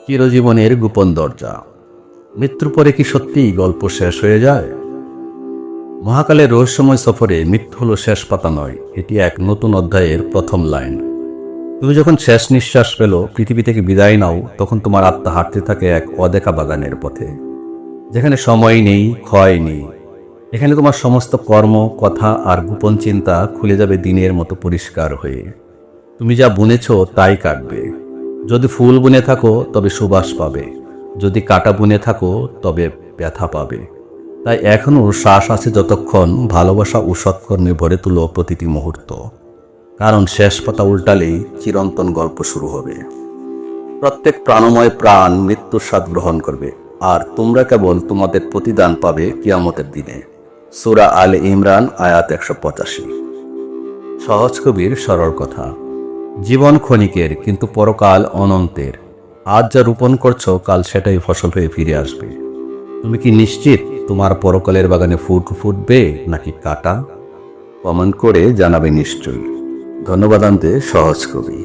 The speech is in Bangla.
চিরজীবনের গোপন দরজা। মৃত্যুর পরে কি সত্যিই গল্প শেষ হয়ে যায়? মহাকালের রহস্যময় সফরে মৃত্যু হলো শেষ পাতা নয়, এটি এক নতুন অধ্যায়ের প্রথম লাইন। তুমি যখন শেষ নিঃশ্বাস ফেলো, পৃথিবী থেকে বিদায় নাও, তখন তোমার আত্মা হাঁটতে থাকে এক অদেখা বাগানের পথে, যেখানে সময় নেই, ক্ষয় নেই। এখানে তোমার সমস্ত কর্ম, কথা আর গোপন চিন্তা খুলে যাবে দিনের মতো পরিষ্কার হয়ে। তুমি যা বুনেছ তাই কাটবে। যদি ফুল বুনে থাকো তবে সুবাস পাবে, যদি কাটা বুনে থাকো তবে ব্যথা পাবে। তাই এখনও শ্বাস আছে যতক্ষণ, ভালোবাসা ও সৎকর্মে ভরে তুলো প্রতিটি মুহূর্ত। কারণ শেষ পাতা উল্টালেই চিরন্তন গল্প শুরু হবে। প্রত্যেক প্রাণময় প্রাণ মৃত্যুর স্বাদ গ্রহণ করবে, আর তোমরা কেবল তোমাদের প্রতিদান পাবে কিয়ামতের দিনে। সূরা আলে ইমরান আয়াত 185। সহজ কবির সরল কথা। জীবন ক্ষণিকের, কিন্তু পরকাল অনন্তের। আজ যা রোপণ করছো, কাল সেটাই ফসল হয়ে ফিরে আসবে। তুমি কি নিশ্চিত তোমার পরকালের বাগানে ফুল ফুটবে নাকি কাটা? কমেন্ট করে জানাবে নিশ্চয়ই। ধন্যবাদ আনতে সহজ কবি।